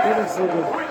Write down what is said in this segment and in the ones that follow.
That is so good.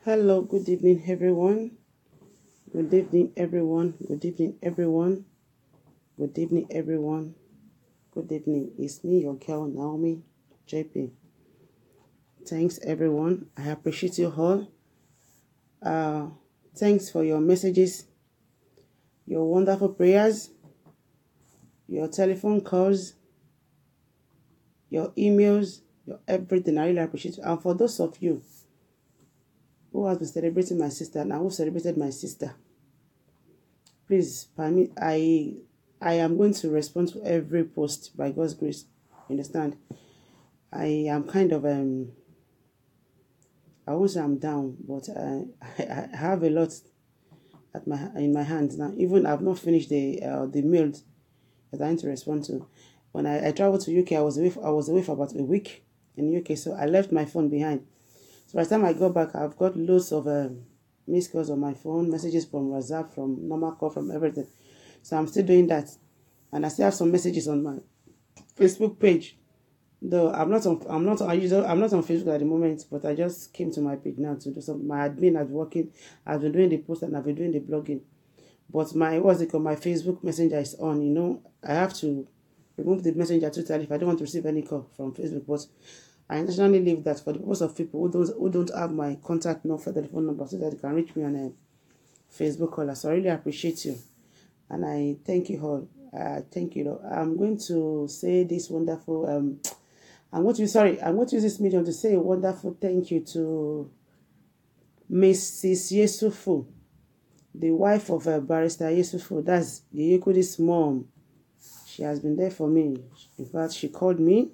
Hello, good evening, everyone. Good evening, everyone. Good evening, everyone. Good evening, everyone. Good evening. It's me, your girl, Naomi JP. Thanks, everyone. I appreciate you all. Thanks for your messages, your wonderful prayers, your telephone calls, your emails, your everything. I really appreciate you. And for those of you who has been celebrating my sister and who celebrated my sister, please permit, I I am going to respond to every post by God's grace. You understand? I am kind of I won't say I'm down, but I have a lot in my hands now. Even I've not finished the mails that I need to respond to. When I traveled to UK, I was away for about a week in UK, so I left my phone behind. So by the time I got back, I've got loads of missed calls on my phone, messages from WhatsApp, from normal call, from everything. So I'm still doing that, and I still have some messages on my Facebook page. Though I'm not on Facebook at the moment, but I just came to my page now to do some. My admin has working. I've been doing the post and I've been doing the blogging. But my my Facebook Messenger is on. You know, I have to remove the Messenger totally if I don't want to receive any call from Facebook. But I intentionally leave that for the purpose of people who don't have my contact number, telephone number, so that they can reach me on a Facebook call. So I really appreciate you, and I thank you all. Thank you. I'm going to say this wonderful. I'm going to use this medium to say a wonderful thank you to Mrs. Yesufu, the wife of Barrister Yesufu. That's Yeyekudi's mom. She has been there for me. In fact, she called me.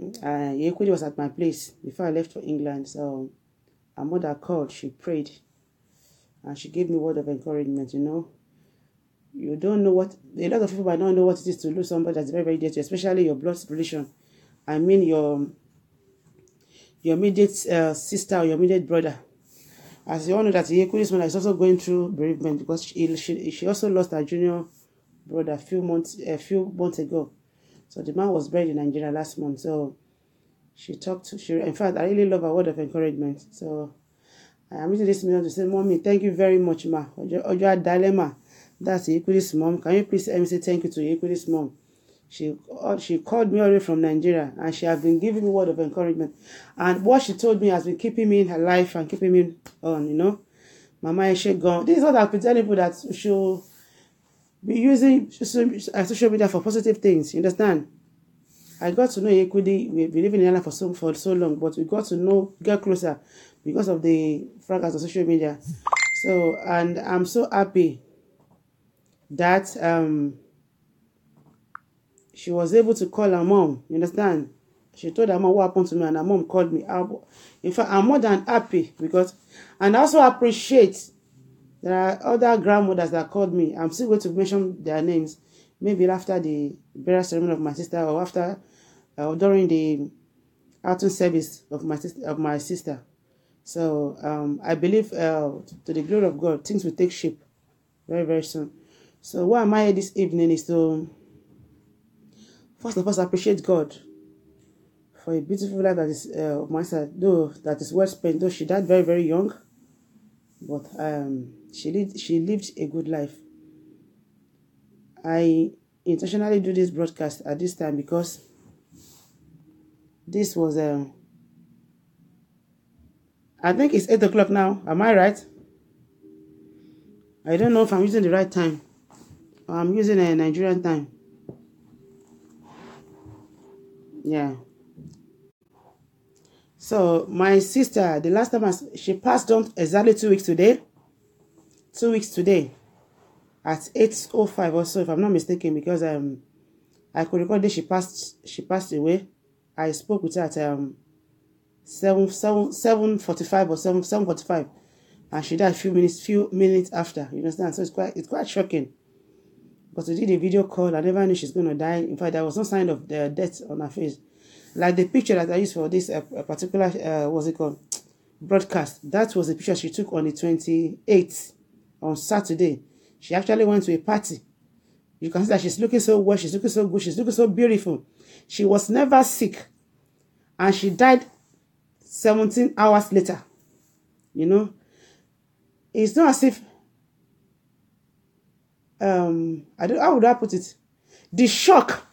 Yeyekudi was at my place before I left for England. So her mother called. She prayed. And she gave me a word of encouragement, you know. You don't know what, a lot of people might not know what it is to lose somebody that's very, very dear to you, especially your blood relation. I mean your immediate sister or your immediate brother. As you all know that Yeyekudi's mother is also going through bereavement because she also lost her junior brother a few months ago. So the man was buried in Nigeria last month. So in fact, I really love her word of encouragement. So I am using this minute to say, Mommy, thank you very much, ma. Ojo dilemma. That's Yeyekudi's mom. Can you please say thank you to Yeyekudi's mom? She called me all the way from Nigeria, and she has been giving me word of encouragement. And what she told me has been keeping me in her life and keeping me on, you know. Mama Eshe gone. This is what I've been telling people, that we should be using social media for positive things. You understand? I got to know Yeyekudi. We've been living in Ghana for so long, but we got to get closer because of the fracas of social media. So, and I'm so happy that she was able to call her mom. You understand? She told her mom what happened to me, and her mom called me. In fact, I'm more than happy because, and I also appreciate there are other grandmothers that called me. I'm still going to mention their names, maybe after the burial ceremony of my sister, or after during the outing service of my sister. So I believe to the glory of God, things will take shape very, very soon. So why am I here this evening is to first of all appreciate God for a beautiful life that is of my side, though that is well spent. Though she died very, very young, but she lived a good life. I intentionally do this broadcast at this time because this was I think it's 8 o'clock now. Am I right? I don't know if I'm using the right time. I'm using a Nigerian time. Yeah. So my sister, the last time she passed on exactly 2 weeks today. 2 weeks today at 8:05 or so, if I'm not mistaken, because I could recall that she passed away. I spoke with her at 7:45 or 7:45, and she died few minutes after. You understand? So it's quite shocking. Because we did a video call, I never knew she's going to die. In fact, there was no sign of the death on her face. Like the picture that I used for this particular, broadcast, that was the picture she took on the 28th, on Saturday. She actually went to a party. You can see that she's looking so well, she's looking so good, she's looking so beautiful. She was never sick. And she died 17 hours later. You know? It's not as if how would I put it? The shock.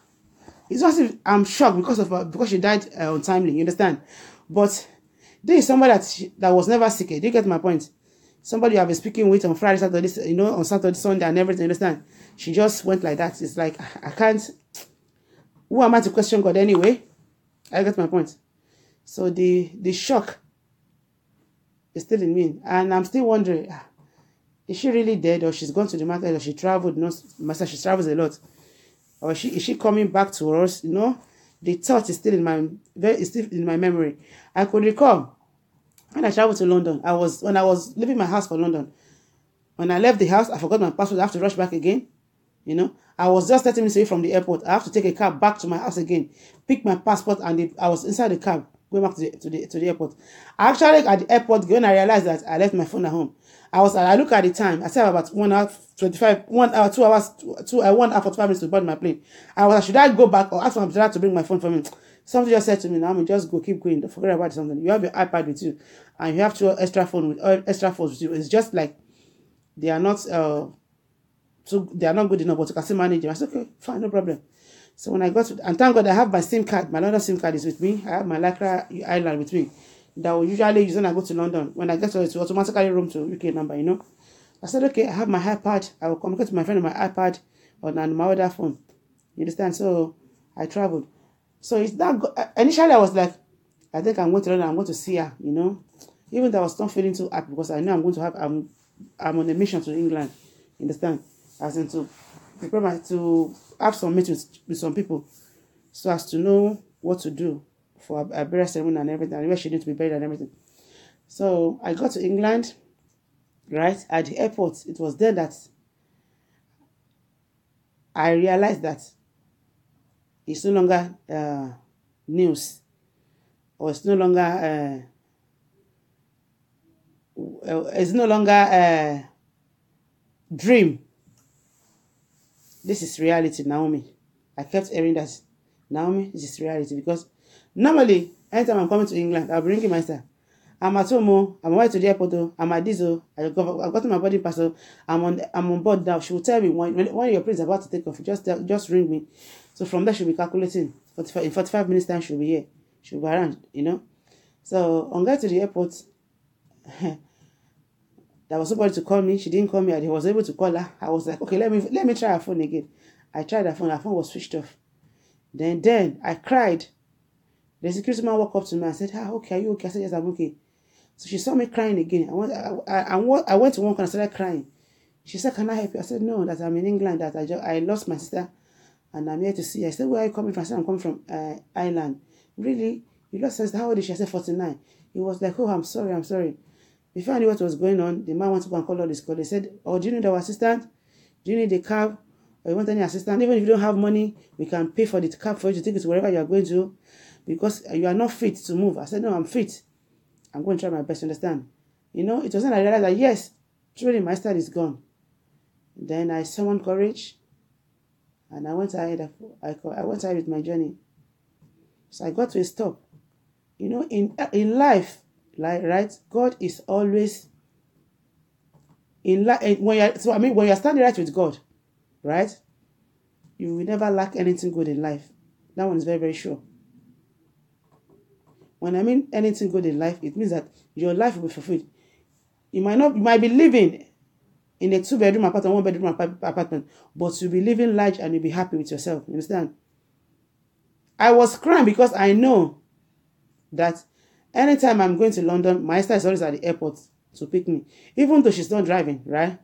It's not as if I'm shocked because she died untimely. You understand? But there is somebody that was never sick. Do you get my point? Somebody I've been speaking with on Friday, Saturday, on Saturday, Sunday, and everything. You understand? She just went like that. It's like I can't. Who am I to question God anyway? I get my point. So the shock is still in me, and I'm still wondering. is she really dead, or she's gone to the market, or she traveled? No, master, she travels a lot. Or is she coming back to us? You know, the thought is still in my memory. I could recall when I traveled to London. When I was leaving my house for London. When I left the house, I forgot my passport. I have to rush back again. You know, I was just 30 minutes away from the airport. I have to take a cab back to my house again, pick my passport, and I was inside the cab going back to the airport. Actually, at the airport, when I realized that I left my phone at home, I look at the time. I said about 1 hour 25, 1 hour 2 hours 1 hour 45 minutes to board my plane. Should I go back or ask my dad to bring my phone for me? Something just said to me, now just go, keep going. Don't forget about something. You have your iPad with you, and you have two extra phones with you. It's just like they are not they are not good enough, but you can still manage them. I said, okay, fine, no problem. So when I got to, and thank God I have my SIM card. My London SIM card is with me. I have my Lycra Island with me. That will usually use when I go to London. When I get to it, to automatically roam to UK number, you know. I said, okay, I have my iPad. I will communicate to my friend on my iPad or on my other phone. You understand? So I traveled. So it's that. Initially, I was like, I think I'm going to London. I'm going to see her, you know. Even though I was not feeling too happy because I know I'm on a mission to England. You understand? As in to prepare to have some meetings with some people so as to know what to do for a burial ceremony and everything, and where she needs to be buried and everything. So I got to England, right? At the airport, it was there that I realized that it's no longer news, or it's no longer dream. This is reality, Naomi. I kept hearing that, Naomi, this is reality, because normally, anytime I'm coming to England, I'll be ringing my star. I'm at home, I'm away to the airport, I'm at Diesel, I've got my boarding pass, I'm on board now. She will tell me when your plane is about to take off, just ring me. So from there, she'll be calculating. In 45 minutes time, she'll be here. She'll be around, you know. So on going to the airport, there was somebody to call me. She didn't call me. I was able to call her. I was like, okay, let me try her phone again. I tried her phone. Her phone was switched off. Then I cried. The security man walked up to me and said, okay, are you okay? I said, yes, I'm okay. So she saw me crying again. I went to one corner and started crying. She said, can I help you? I said, no, that I'm in England, that I lost my sister and I'm here to see her. I said, where are you coming from? I said, I'm coming from Ireland. Really? You lost your sister? How old is she? I said, 49. He was like, oh, I'm sorry. Before I knew what was going on, the man went to go and call all this call. They said, oh, do you need our assistant? Do you need a cab? Or you want any assistant? Even if you don't have money, we can pay for the cab for you to take it to wherever you are going to, because you are not fit to move. I said, no, I'm fit. I'm going to try my best to understand. You know, it wasn't I realized that, yes, truly my sister is gone. Then I summoned courage, and I went ahead with my journey. So I got to a stop. You know, in life, right? God is always in life. When you're standing right with God, right? You will never lack anything good in life. That one is very, very sure. When I mean anything good in life, it means that your life will be fulfilled. You might be living in a 2-bedroom apartment, 1-bedroom apartment, but you'll be living large and you'll be happy with yourself. You understand? I was crying because I know that anytime I'm going to London, my sister is always at the airport to pick me. Even though she's not driving, right?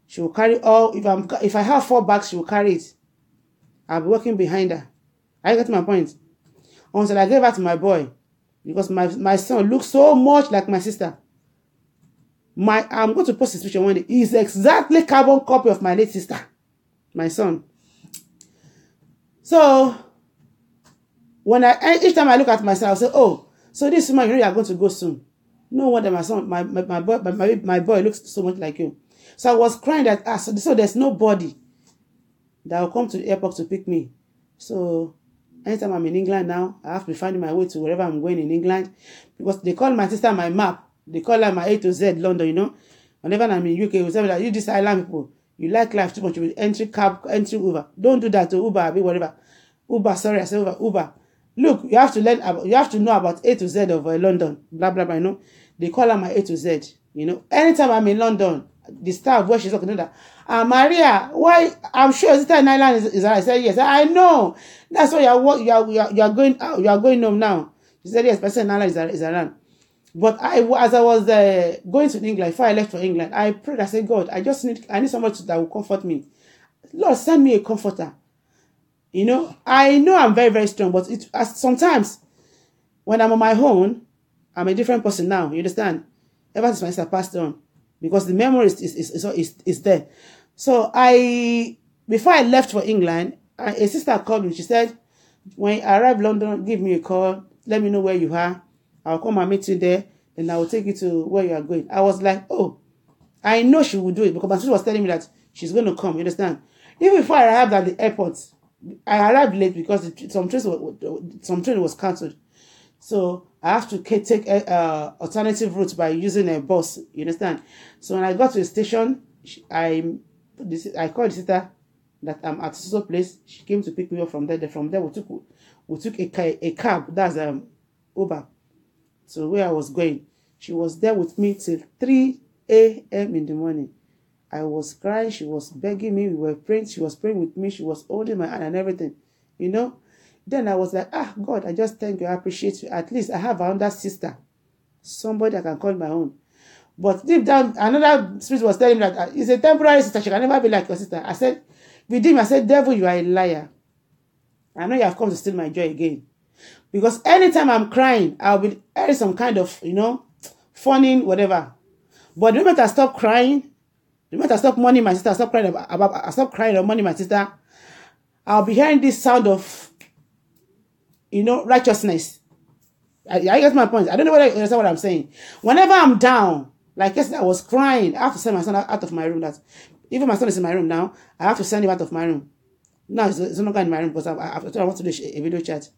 She will carry all. If I have 4 bags, she will carry it. I'll be walking behind her. I get my point. Until I gave her to my boy, because my son looks so much like my sister. I'm going to post this picture one day. He's exactly carbon copy of my late sister, my son. So each time I look at myself, I say, oh, so this woman, you are going to go soon. No wonder my son, my boy looks so much like you. So I was crying that so there's nobody that will come to the airport to pick me. So anytime I'm in England now, I have to be finding my way to wherever I'm going in England, because they call my sister my map. They call her my A to Z London, you know. Whenever I'm in UK, we say that you this island people, you like life too much, you will entry Uber. Don't do that to Uber, whatever. Uber, sorry, I said Uber. Look, you have to know about A to Z of London, blah, blah, blah, you know. They call her my A to Z, you know. Anytime I'm in London, the staff where she's talking to that, Maria, why? I'm sure is it an island? Is I said yes. I know. That's why you are going out. You are going home now. She said yes. Person island is around. But as I was going to England, before I left for England, I prayed. I said, God, I need somebody that will comfort me. Lord, send me a comforter. You know I'm very, very strong, but sometimes when I'm on my own, I'm a different person now. You understand? Ever since my sister passed on, because the memory is there. So before I left for England, a sister called me. She said, when I arrive London, give me a call. Let me know where you are. I'll come and meet you there. Then I will take you to where you are going. I was like, oh, I know she will do it, because my sister was telling me that she's going to come. You understand? Even before I arrived at the airport, I arrived late because some train was cancelled. So I have to take alternative routes by using a bus. You understand? So when I got to the station, I called the sister that I'm at so place. She came to pick me up from there. From there, we took a cab. That's Uber. So where I was going, she was there with me till 3 a.m. in the morning. I was crying. She was begging me. We were praying. She was praying with me. She was holding my hand and everything. Then I was like, God, I just thank you. I appreciate you. At least I have another sister, somebody I can call my own. But deep down, another spirit was telling me that it's a temporary sister. She can never be like your sister. I said, within me, I said, devil, you are a liar. I know you have come to steal my joy again. Because anytime I'm crying, I'll be having some kind of, funny, whatever. But the moment I stop crying, the moment I stop mourning my sister, I stop crying or mourning my sister, I'll be hearing this sound of, righteousness. I get my point. I don't know whether you understand what I'm saying. Whenever I'm down, like yesterday, I was crying. I have to send my son out of my room. Even my son is in my room now. I have to send him out of my room. Now it's no longer in my room because I want to do a video chat.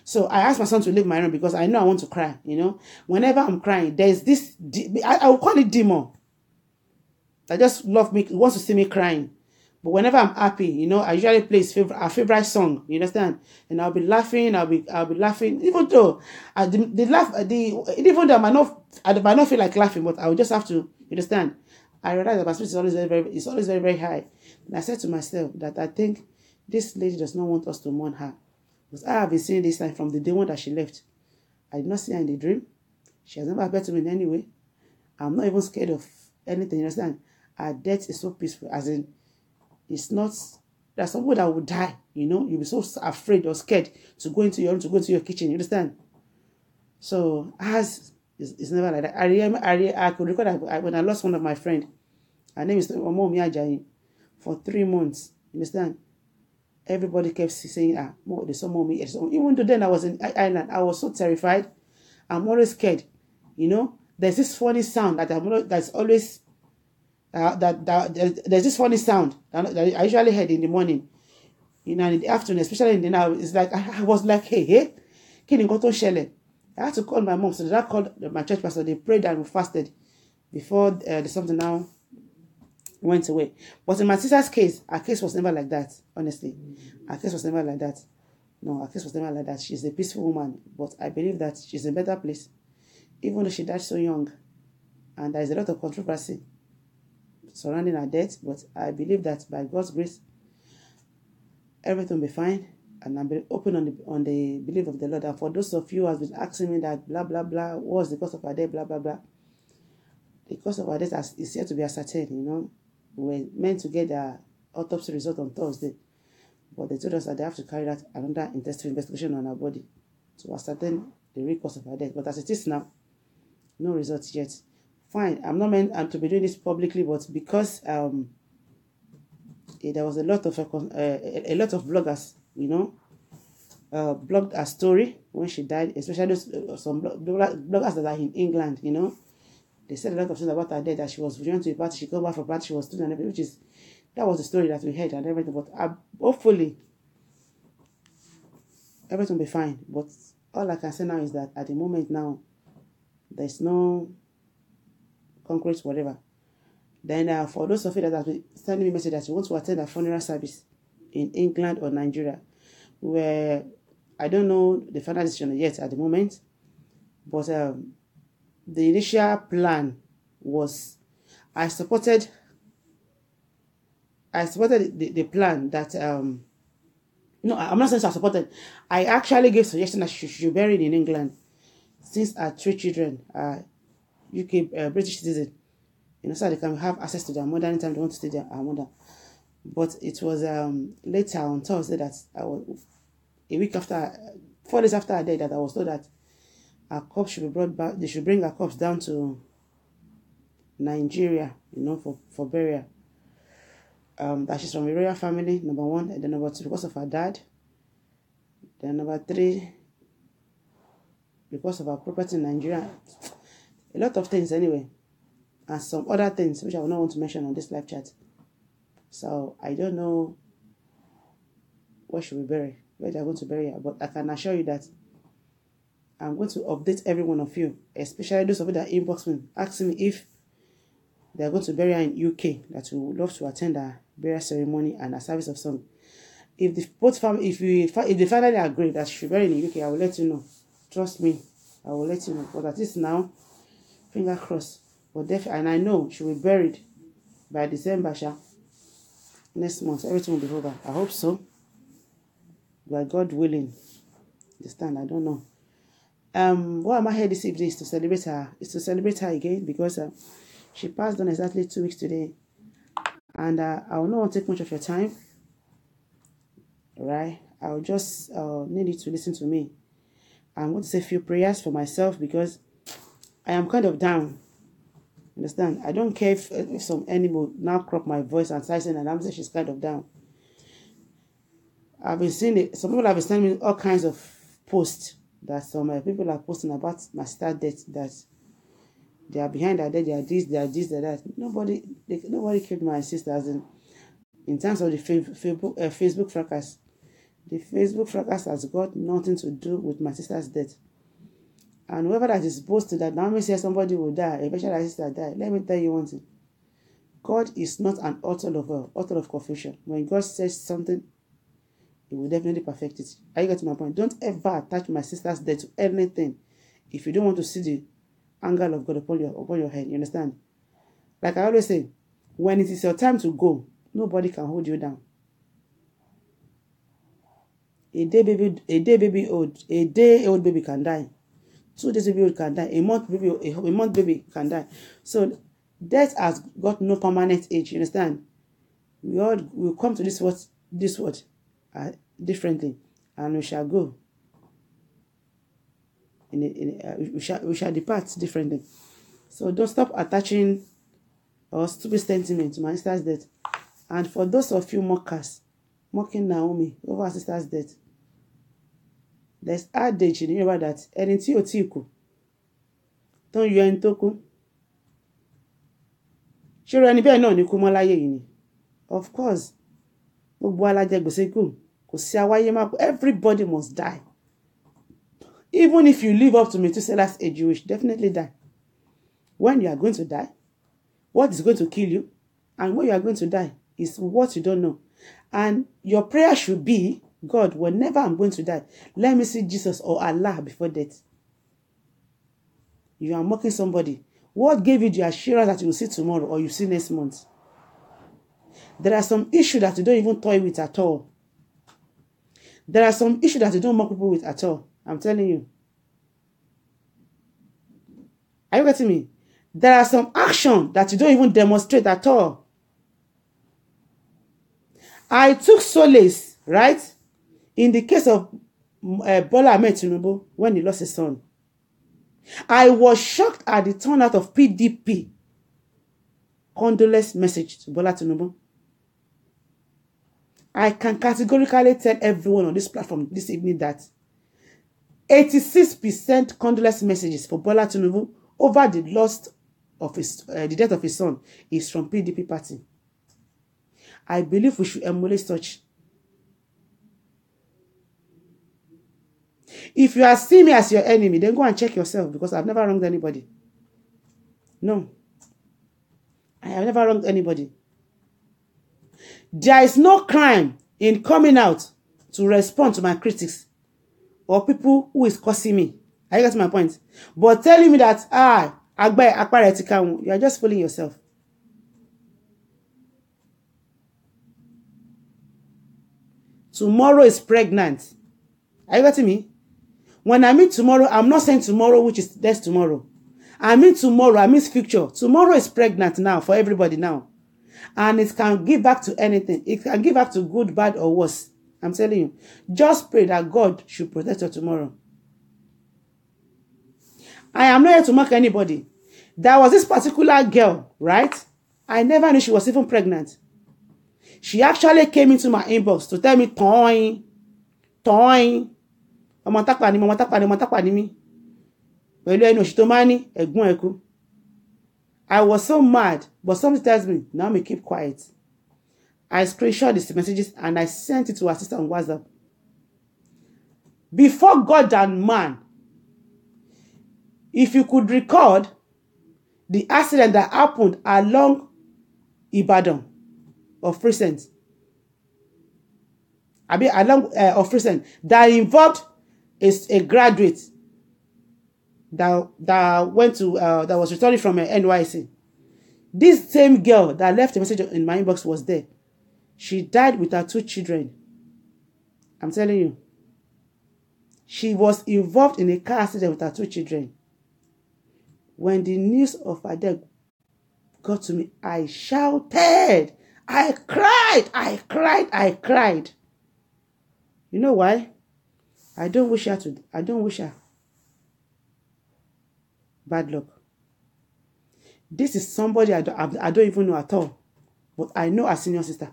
So I asked my son to leave my room because I know I want to cry. Whenever I'm crying, there's this. I will call it demon. I just love me. Wants to see me crying. But whenever I'm happy, I usually play our favorite song. You understand? And I'll be laughing. I'll be laughing, even though even though I might not feel like laughing, but I will just have to. You understand? I realize that my spirit is always very, very high. And I said to myself that I think this lady does not want us to mourn her, because I have been seeing this time from the day one that she left. I did not see her in the dream. She has never appeared to me in any way. I'm not even scared of anything. You understand? Her death is so peaceful, as in. It's not that someone that will die, you'll be so afraid or scared to go into your room, to go into your kitchen, you understand? So it's never like that. I could recall that when I lost one of my friends. Her name is Omo Alabi-Ijan. For 3 months, you understand? Everybody kept saying, there's some mommy. Even though then I was in Ireland, I was so terrified. I'm always scared, There's this funny sound that's always there's this funny sound that I usually heard in the morning, and in the afternoon, especially in the night. It's like I was like, hey, can you go to Shelley? I had to call my mom, so that I called my church pastor. They prayed and we fasted before the something now went away. But in my sister's case, her case was never like that. Honestly, her case was never like that. No, her case was never like that. She's a peaceful woman, but I believe that she's in a better place, even though she died so young, and there is a lot of controversy surrounding her death. But I believe that by God's grace, everything will be fine, and I'm open on the belief of the Lord. And for those of you who have been asking me that blah blah blah, what's the cause of her death, blah blah blah, the cause of her death is yet to be ascertained. We're meant to get the autopsy result on Thursday, but they told us that they have to carry out another intensive investigation on her body to ascertain the real cause of her death. But as it is now, no results yet. Fine, I'm not meant to be doing this publicly, but because there was a lot of bloggers, blogged her story when she died, especially some bloggers that are in England, They said a lot of things about her death, that she was going to a party, she came back from a party, she was doing, and everything, that was the story that we heard and everything. But hopefully, everything will be fine. But all I can say now is that at the moment now, there's no concrete whatever. Then for those of you that have been sending me a message that you want to attend a funeral service in England or Nigeria, where I don't know the final decision yet at the moment, but the initial plan was I supported the plan that no, I'm not saying I supported. I actually gave suggestion that she should be buried in England, since our 3 children are UK British citizen, so they can have access to their mother anytime they want to stay there, our mother. But it was later on Thursday that I was, a week after, 4 days after her death, that I was told that her corpse should be brought back. They should bring her corpse down to Nigeria, for burial. That she's from a royal family, number 1, and then number 2, because of her dad. Then number 3, because of her property in Nigeria. A lot of things anyway. And some other things which I will not want to mention on this live chat. So I don't know where she will bury, where they are going to bury her. But I can assure you that I'm going to update every one of you, especially those of you that inbox me, asking me if they are going to bury her in UK, that we would love to attend her burial ceremony and a service of song. If the both family, if they finally agree that she should bury in the UK, I will let you know. Trust me, I will let you know. But at least now, finger crossed. But definitely, and I know she will be buried by December, next month. Everything will be over. I hope so. By God willing. Understand? I don't know. Why am I here this evening is to celebrate her. Is to celebrate her again because she passed on exactly 2 weeks today, and I will not want to take much of your time. Right? I will just need you to listen to me. I'm going to say a few prayers for myself because I am kind of down. Understand? I don't care if some animal now crop my voice and start saying and I'm saying she's kind of down. I've been seeing it. Some people have been sending me all kinds of posts that some people are posting about my sister's death, that they are behind her death, they are this, they are this, they are that. Nobody killed my sister. As in terms of the Facebook fracas. The Facebook fracas has got nothing to do with my sister's death. And whoever that is boasting that now says somebody will die, eventually my sister die. Let me tell you one thing. God is not an author of confusion. When God says something, He will definitely perfect it. Are you getting my point? Don't ever attach my sister's death to anything if you don't want to see the anger of God upon your head. You understand? Like I always say, when it is your time to go, nobody can hold you down. A day old baby can die. 2 days baby can die. A month baby can die. So death has got no permanent age. You understand? We all will come to this world differently, and we shall go. We shall depart differently. So don't stop attaching or stupid sentiment to my sister's death. And for those of you mockers, mocking Naomi over her sister's death, there's adage in Yoruba that ẹni tí ò tí kú tó ń yọ ẹni tó kú. Ṣé ẹni bẹ́ẹ̀ náà ní kú mọ́ láyé yìí ni? Of course, gbogbo alájẹ gbèsè kú, kò sí awáyé má kú. Everybody must die. Even if you live up to Methuselah's age, you will definitely die. When you are going to die, what is going to kill you, and when you are going to die is what you don't know. And your prayer should be, God, whenever I'm going to die, let me see Jesus or Allah before death. You are mocking somebody. What gave you the assurance that you will see tomorrow or you see next month? There are some issues that you don't even toy with at all. There are some issues that you don't mock people with at all. I'm telling you. Are you getting me? There are some action that you don't even demonstrate at all. I took solace, right? In the case of Bola Ahmed Tinubu, when he lost his son. I was shocked at the turnout of PDP condolence message to Bola Tinubu. I can categorically tell everyone on this platform this evening that 86% condolence messages for Bola Tinubu over the loss of the death of his son is from PDP party. I believe we should emulate such. If you are seeing me as your enemy, then go and check yourself, because I've never wronged anybody. No. I have never wronged anybody. There is no crime in coming out to respond to my critics or people who is cursing me. I get my point. But telling me that, you are just fooling yourself. Tomorrow is pregnant. Are you getting me? When I mean tomorrow, I'm not saying tomorrow, which is next tomorrow. I mean tomorrow, I mean future. Tomorrow is pregnant now for everybody now. And it can give back to anything. It can give back to good, bad, or worse. I'm telling you. Just pray that God should protect her tomorrow. I am not here to mock anybody. There was this particular girl, right? I never knew she was even pregnant. She actually came into my inbox to tell me, Toin. Ọmọ Tapa ni mí. Pẹ̀lú ẹnu òṣì tó máa ní ẹ̀gbọ́n ẹ̀kú. I was so mad, but something tells me, now me keep quiet. I screenshot these messages and I sent it to her sister on WhatsApp. Before God and man, if you could record the accident that happened along Ibadan of recent, along of recent, that involved a graduate that went to that was returning from NYC. This same girl that left a message in my inbox was there. She died with her 2 children. I'm telling you. She was involved in a car accident with her 2 children. When the news of her death got to me, I shouted. I cried. You know why? I don't wish her bad luck. This is somebody I don't even know at all. But I know her senior sister.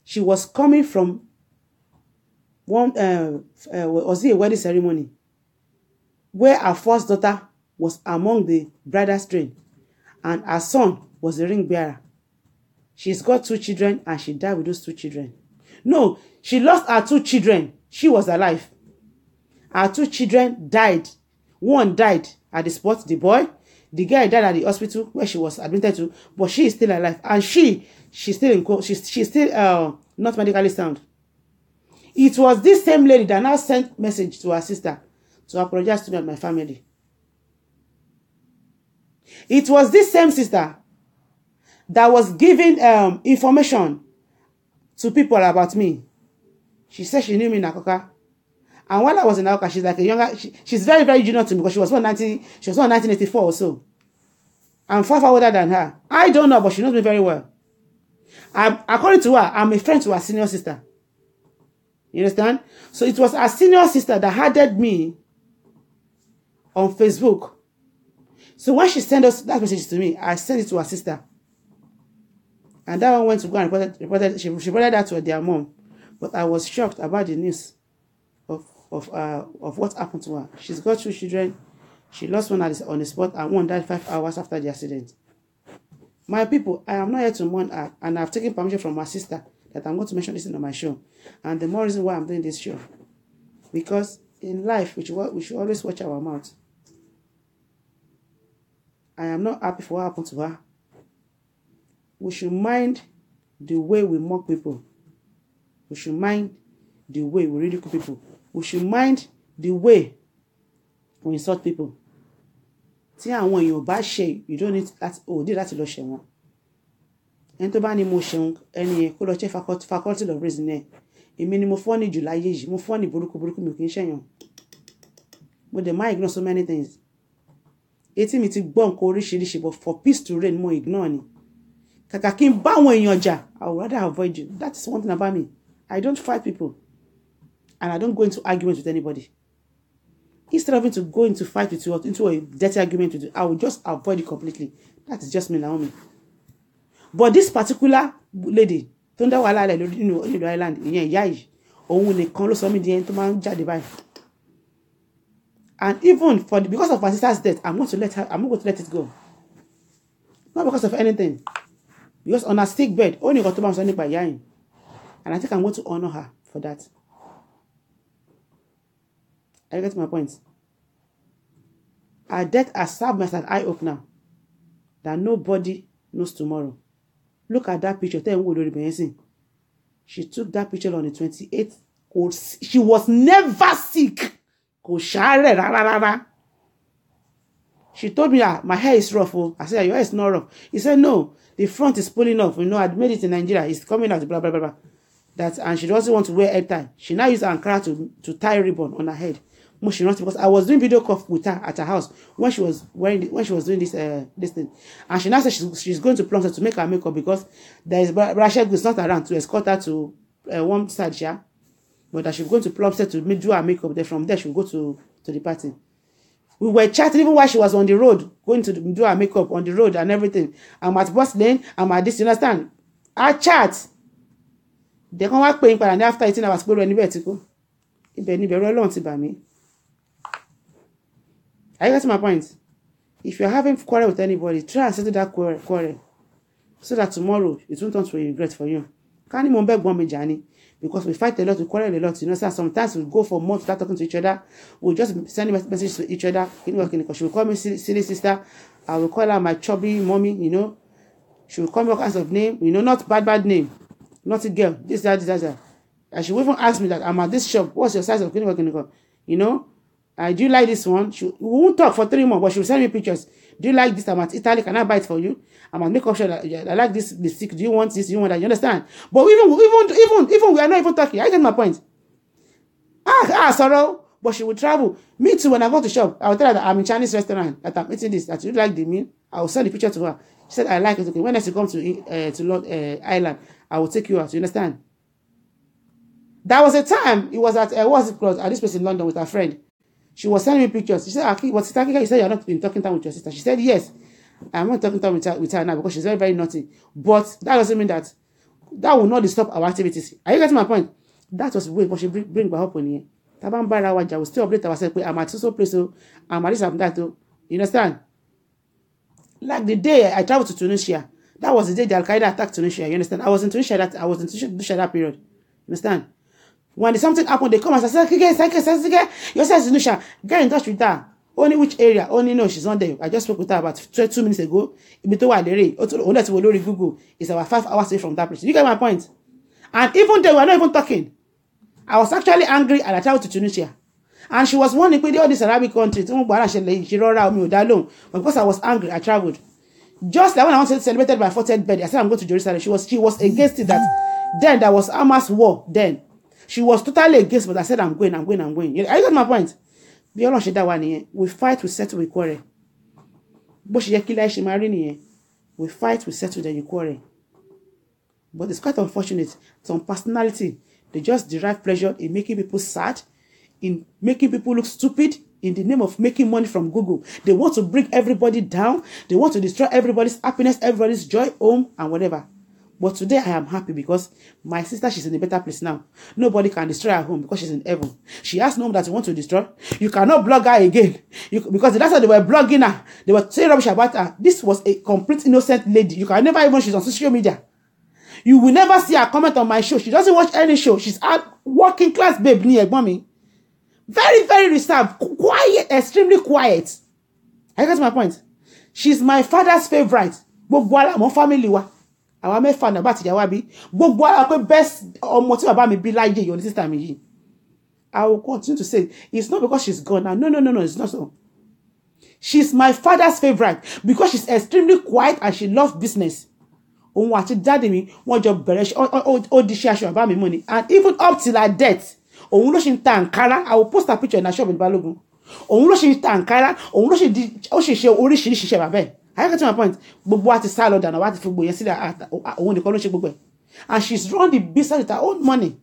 She was coming from one, was it a wedding ceremony, where her first daughter was among the bridal train, and her son was the ring bearer. She's got 2 children, and she died with those 2 children. No, she lost her 2 children. She was alive. Her 2 children died. One died at the spot, the boy. The girl died at the hospital where she was admitted to, but she is still alive, and she's still not medically sound. It was this same lady that now sent message to her sister to apologize to me and my family. It was this same sister that was giving information to people about me. She said she knew me in Akoka. And while I was in Akoka, she's like a younger, she's very, very junior to me because she was born 1984 or so. I'm far older than her. I don't know, but she knows me very well. According to her, I'm a friend to her senior sister. You understand? So it was her senior sister that added me on Facebook. So when she sent us that message to me, I sent it to her sister. And that one went to go and reported she reported that to their mom. But I was shocked about the news of what happened to her. She's got 2 children. She lost one on the spot, and one died 5 hours after the accident. My people, I am not here to mourn her, and I've taken permission from my sister that I'm going to mention this on my show. And the more reason why I'm doing this show, because in life we should always watch our mouth. I am not happy for what happened to her. We should mind the way we mock people. We should mind the way we ridicule people. We should mind the way we insult people. Tí àwọn èèyàn bá ṣe, you don't need that. Oh, did that lọ ṣe wọn. Ẹni tó bá ní mo ṣeun, ẹni kó lọ check faculty of reason ẹ. Èmi ni mo funny jù láyé yìí. Mo funny burúkú mi kì í ṣẹ̀yàn. Mo dẹ̀ máa ignore so many things. Etí mi ti gbọ́ nǹkan oríṣiríṣi, but for peace to reign, mo ignore ni. Kàkà kí n bá àwọn èèyàn jà, I would rather avoid you. That is one thing about me. I don't fight people. And I don't go into arguments with anybody. Instead of having to go into fight with you, into a dirty argument with you, I will just avoid it completely. That is just me, Naomi. But this particular lady, Thunder Wala, you know, the island, òun nìkan ló sọ mí di ẹni tó máa ń jáde báyìí. And even because of my sister's death, I'm not going to let it go. Not because of anything. Because on her sick bed, only got to bounce on it by Yain. And I think I'm going to honor her for that. I get my point. Her death has served me as an eye-opener that nobody knows tomorrow. Look at that picture. She took that picture on the 28th. She was never sick. She told me, my hair is rough. Oh. I said, your hair is not rough. He said, no, the front is pulling off. You know, I'd made it in Nigeria. It's coming out, blah, blah, blah, blah. That, and she doesn't want to wear hair tie. She now used Ankara to tie ribbon on her head. She not, because I was doing video call with her at her house when she was doing this thing, and she now said she's going to Plumstead to make her makeup because there is Rachel who's not around to escort her to one side, yeah, but that she's going to Plumstead to do her makeup. Then from there she'll go to the party. We were chatting even while she was on the road, going to do her makeup on the road and everything. I'm at Bus Lane, I'm at this, you understand? I chat. They come back paying, and after 18 hours, go anywhere to go. I got my point. If you're having quarrel with anybody, try and settle that quarrel so that tomorrow it won't turn to a regret for you. Can't even beg one journey because we fight a lot, we quarrel a lot. You know, sometimes we go for months without talking to each other. We'll just send messages to each other. She will call me silly sister. I will call her my chubby mommy. You know, she will call me all kinds of name. You know, not bad name, not a girl. This, that. And she will even ask me that I'm at this shop. What's your size of clinical? You know. Do you like this one? We won't talk for 3 months, but she will send me pictures. Do you like this? I'm at Italy. Can I buy it for you? I'm at makeup shop. I like this lipstick. Do you want this? Do you want that? You understand? But even we are not even talking. I get my point. Sorrow. But she will travel. Me too. When I go to shop, I will tell her that I'm in Chinese restaurant. That I'm eating this. That you like the meal. I will send the picture to her. She said I like it. Okay. When next you come to Ireland, I will take you out. You understand? There was a time. It was at at this place in London with her friend. She was sending me pictures. She said, "What's Sister Kika? You said you're not been talking time with your sister." She said, "Yes, I'm not talking time with her now because she's very, very naughty." But that doesn't mean that will not disturb our activities. Are you getting my point? That was the way she bring back up on here. Taban bara waja, we still update ourselves. I'm at so place, I'm at this, I'm that. You understand? Like the day I traveled to Tunisia, that was the day the Al Qaeda attacked Tunisia. You understand? I was in Tunisia that period. You understand? When something happened, they come and say, your sister is Tunisia. Get in touch with her. Only which area? Only no, she's not there. I just spoke with her about 2 minutes ago. Google. It's about 5 hours away from that place. You get my point? And even they were not even talking. I was actually angry and I traveled to Tunisia. And she was warning me all these Arabic countries. But because I was angry, I traveled. Just like when I wanted to celebrate my 40th birthday, I said I'm going to Jerusalem. She was against it that then there was Hamas war then. She was totally against, but I said, I'm going. Are you got my point? We fight, we settle, we quarrel. We fight, we settle, then you quarrel. But it's quite unfortunate. Some personality, they just derive pleasure in making people sad, in making people look stupid, in the name of making money from Google. They want to bring everybody down. They want to destroy everybody's happiness, everybody's joy, home, and whatever. But today I am happy because my sister, she's in a better place now. Nobody can destroy her home because she's in heaven. She has no home that you want to destroy. You cannot blog her again. Because that's how they were blogging her. They were saying rubbish about her. This was a complete innocent lady. You can never even, she's on social media. You will never see her comment on my show. She doesn't watch any show. She's a working class babe near mommy. Very, very reserved. Quiet, extremely quiet. I got my point. She's my father's favorite. Gbogbo family wa. Our me fan about Yawabi. Gbogbo ara best ọmọ tí bàbá mi bí láyé your sister mi yìí. I will continue to say it's not because she's gone now. No, it's not so. She's my father's favorite because she's extremely quiet and she loves business. Òun àti daddy mi wọ́n jọ bẹ̀rẹ̀ ó di share bàbá mi money and even up till her death. Òun ló ṣe ń ta Ankara. I will post a picture in her shop in Balogun. Òun ló ṣe ń ta Ankara. Òun ló ṣe di ó ṣe oríṣiríṣi iṣẹ́ bàbá ẹ̀. I get to my point. Gbogbo àti sá lọ dànù wá ti fi gbogbo yẹn sílẹ̀ òun nìkan ló ṣe gbogbo ẹ̀. And she's run the business with her own money.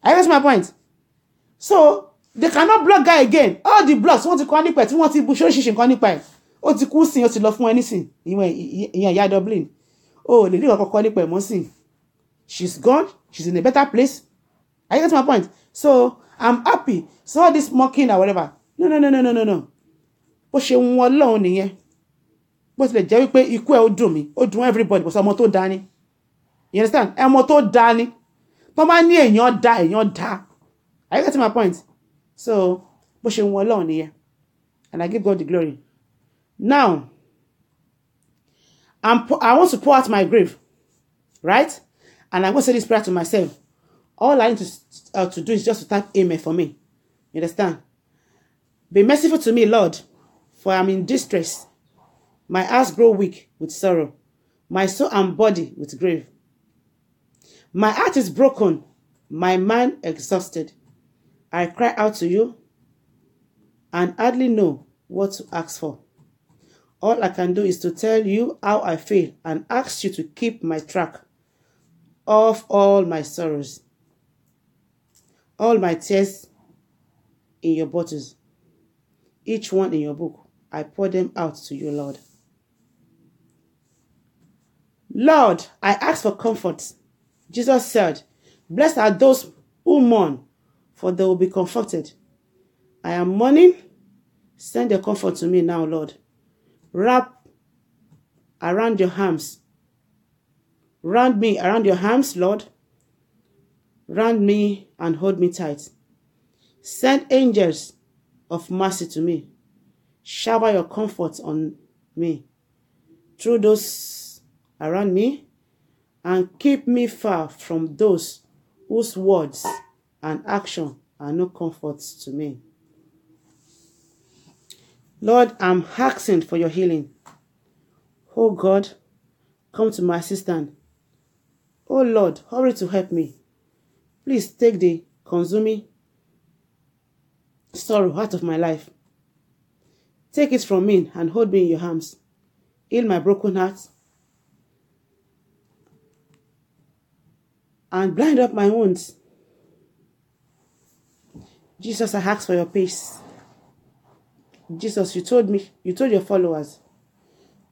I get to my point. So they cannot blog her again. All the blogs wọ́n ti kọ́ nípa ẹ̀ tí wọ́n ti bu ṣoríṣiríṣi nǹkan nípa ẹ̀. Ó ti kú sí ó ti lọ fún ẹni sìn ìyẹn ìyá Dublin. Oh, lè rí ọkọ̀ kọ́ nípa ẹ̀ mọ́ sìn. She's gone. She's in a better place. I get to my point. So I'm happy. So all this mocking or whatever. No. Bó ṣe ń wọ́n lọ́hùn nìyẹn. Bó tilẹ̀ jẹ́ wípé ikú ẹ̀ ó dùn mí. Ó dùn everybody. Bó ṣe ọmọ tó dá ni. You understand? Ọmọ tó dá ni. Tó máa ní èèyàn dá. I get to my point. So bó ṣe ń wọ́n lọ́hùn nìyẹn. And I give God the glory. Now, I want to pour out my grief. Right? And I'm going to say this prayer to myself. All I need to do is just to type amen for me. You understand? Be merciful to me, Lord. for I am in distress. My eyes grow weak with sorrow, my soul and body with grief. My heart is broken, my mind exhausted. I cry out to you and hardly know what to ask for. All I can do is to tell you how I feel and ask you to keep my track of all my sorrows, all my tears in your bottles, each one in your book. I pour them out to you, Lord. Lord, I ask for comfort. Jesus said, blessed are those who mourn, for they will be comforted. I am mourning. Send your comfort to me now, Lord. Wrap around your arms. Round me around your arms, Lord. Round me and hold me tight. Send angels of mercy to me. Shower your comfort on me through those around me, and keep me far from those whose words and action are no comfort to me. Lord, I'm asking for your healing. Oh God, come to my assistance. Oh Lord, hurry to help me. Please take the consuming sorrow out of my life. Take it from me and hold me in your arms. Heal my broken heart and blind up my wounds. Jesus, I ask for your peace. Jesus, you told your followers,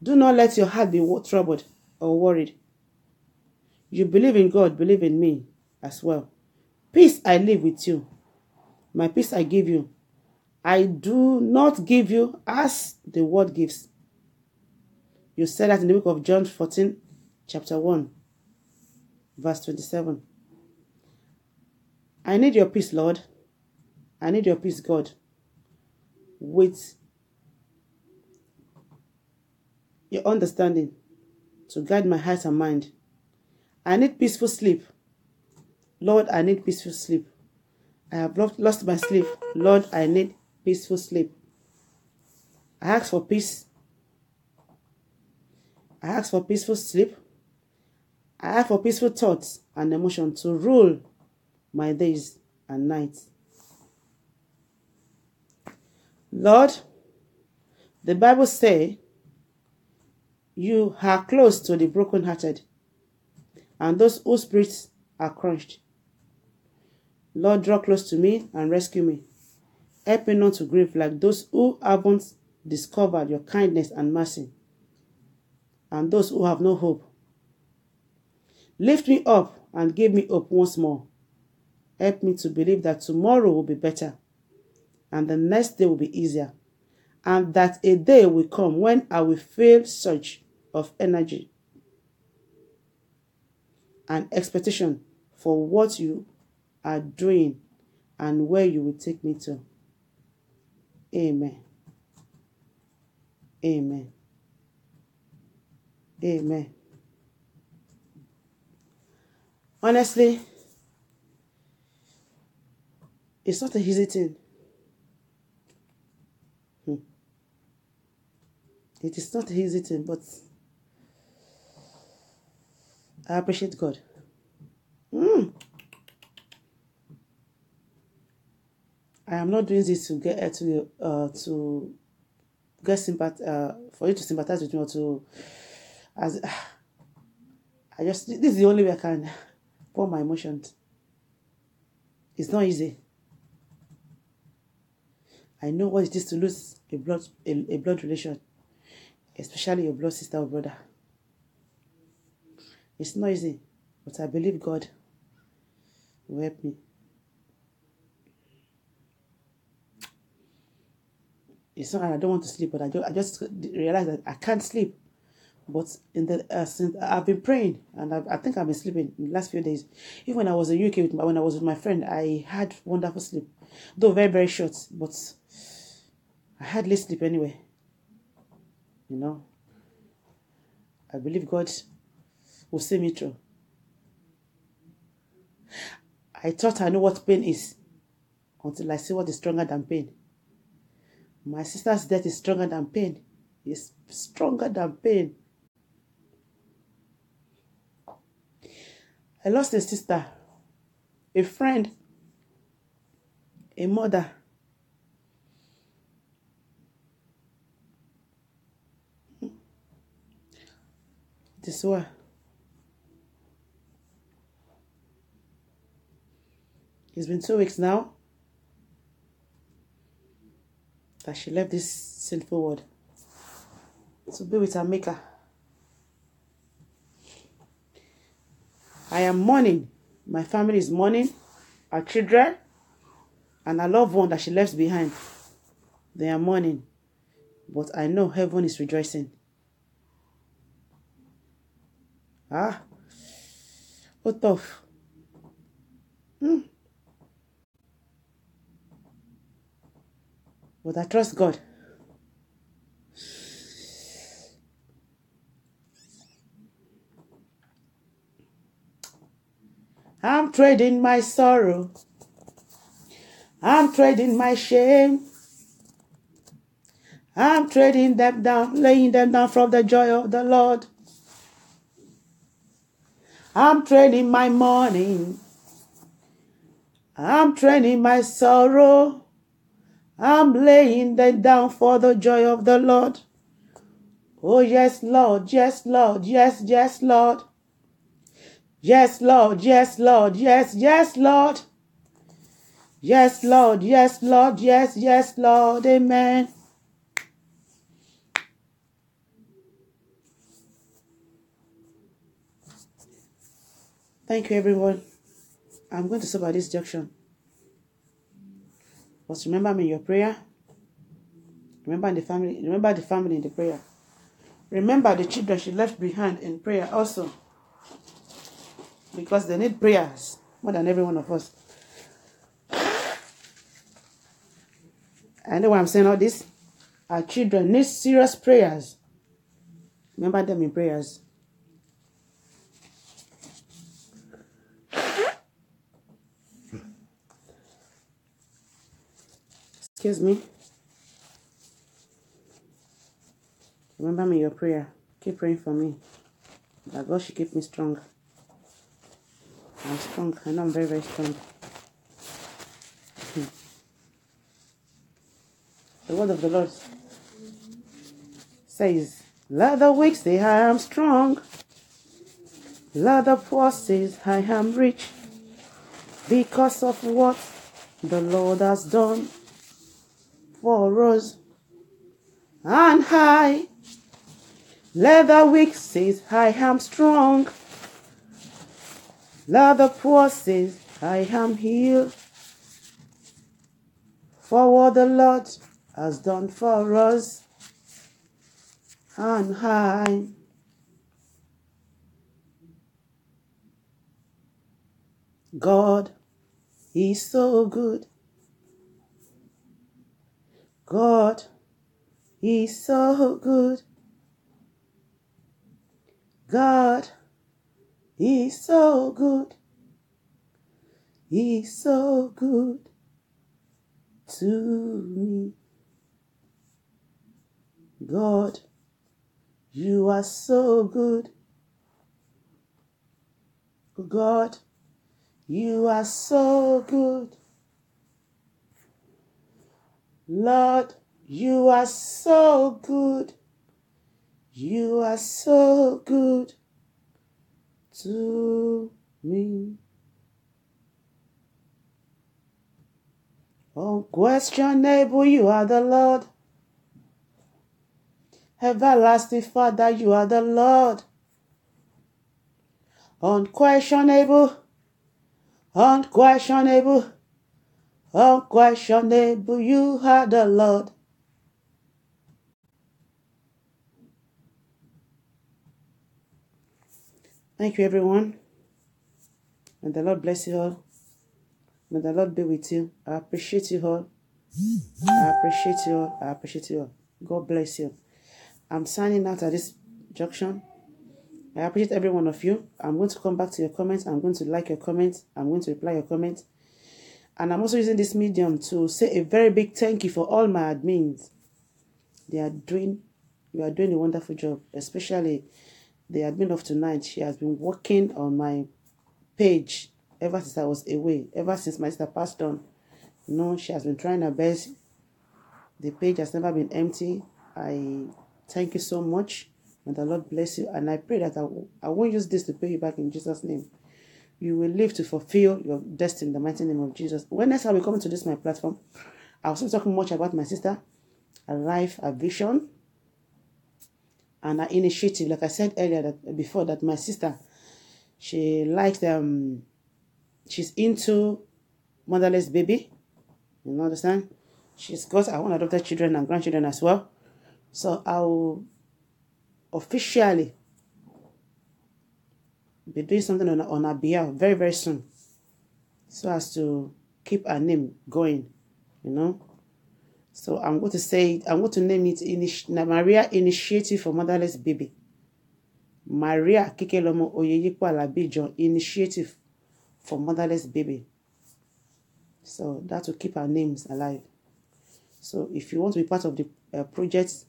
do not let your heart be troubled or worried. You believe in God, believe in me as well. Peace I live with you. My peace I give you. I do not give you as the world gives. You said that in the book of John 14, chapter 1, verse 27. I need your peace, Lord. I need your peace, God, with your understanding to guide my heart and mind. I need peaceful sleep. Lord, I need peaceful sleep. I have lost my sleep. Lord, I need peaceful sleep. I ask for peace. I ask for peaceful sleep. I ask for peaceful thoughts and emotions to rule my days and nights. Lord, the Bible says you are close to the brokenhearted and those whose spirits are crushed. Lord, draw close to me and rescue me. Help me not to grieve like those who haven't discovered your kindness and mercy, and those who have no hope. Lift me up and give me hope once more. Help me to believe that tomorrow will be better, and the next day will be easier, and that a day will come when I will feel surge of energy and expectation for what you are doing and where you will take me to. Amen. Amen. Amen. Honestly, it's not an easy thing. It is not an easy thing, but I appreciate God. I am not doing this to get sympathy, for you to sympathize with me, or to, as this is the only way I can pour my emotions. It's not easy. I know what it is to lose a blood relation, especially your blood sister or brother. It's not easy, but I believe God will help me. It's not, I don't want to sleep, but I just realized that I can't sleep. But since I've been praying, and I think I've been sleeping in the last few days. Even when I was in UK, when I was with my friend, I had wonderful sleep. Though very, very short, but I had less sleep anyway. You know, I believe God will see me through. I thought I knew what pain is until I see what is stronger than pain. My sister's death is stronger than pain. It's stronger than pain. I lost a sister, a friend, a mother. This way. It's been 2 weeks now that she left this sinful world to be with her maker. I am mourning. My family is mourning. Our children and our loved one that she left behind. They are mourning. But I know heaven is rejoicing. Ah, so tough. But I trust God. I'm trading my sorrow. I'm trading my shame. I'm trading them down, laying them down from the joy of the Lord. I'm trading my mourning. I'm trading my sorrow. I'm laying them down for the joy of the Lord. Oh, yes, Lord, yes, Lord, yes, yes, Lord. Yes, Lord, yes, Lord, yes, yes, Lord. Yes, Lord, yes, Lord, yes, yes, Lord, amen. Thank you, everyone. I'm going to stop at this junction. But remember me in your prayer. Remember the family in the prayer. Remember the children she left behind in prayer also. Because they need prayers more than every one of us. I know why I'm saying all this. Our children need serious prayers. Remember them in prayers. Excuse me. Remember me in your prayer. Keep praying for me. That God should keep me strong. I'm strong. I know I'm very, very strong. The word of the Lord says, let the weak say I am strong. Let the poor say I am rich. Because of what the Lord has done for us. And I, let the weak say I am strong. Let the poor say I am healed. For what the Lord has done for us. And I, God is so good. God is so good. God is so good. He's so good to me. God, you are so good. God, you are so good. Lord, you are so good. You are so good to me. Unquestionable, you are the Lord. Everlasting Father, you are the Lord. Unquestionable, unquestionable, unquestionable, you are the Lord. Thank you, everyone. May the Lord bless you all. May the Lord be with you. I appreciate you all. I appreciate you all. I appreciate you all. God bless you. I'm signing out at this junction. I appreciate every one of you. I'm going to come back to your comments. I'm going to like your comments. I'm going to reply your comments. And I'm also using this medium to say a very big thank you for all my admins. You are doing a wonderful job, especially the admin of tonight. She has been working on my page ever since I was away, ever since my sister passed on. She has been trying her best. The page has never been empty. I thank you so much. And the Lord bless you. And I pray that I won't use this to pay you back in Jesus' name. You will live to fulfill your destiny in the mighty name of Jesus. When next time we come to this my platform, I was not talking much about my sister, her life, her vision, and her initiative. Like I said earlier before that my sister, she likes she's into motherless baby. You understand? She's got her own adopted children and grandchildren as well. So I will officially be doing something on her behalf very, very soon, so as to keep her name going, So I'm going to name it Maria Initiative for Motherless Baby. Maria Kikelomo Oyeyipo Alabi-Ijan Initiative for Motherless Baby. So that will keep our names alive. So if you want to be part of the project,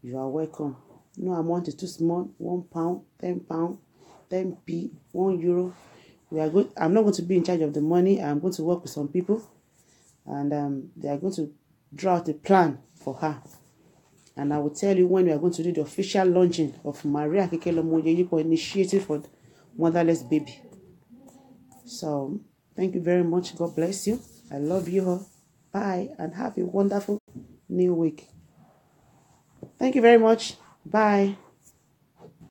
you are welcome. No amount is too small. £1, £10, 10p, €1. I'm not going to be in charge of the money. I'm going to work with some people, and they are going to draw out a plan for her. And I will tell you when we are going to do the official launching of Maria Kikelomo Oyeyipo Initiative for Motherless Baby. So thank you very much. God bless you. I love you all. Bye, and have a wonderful new week. Thank you very much. Bye.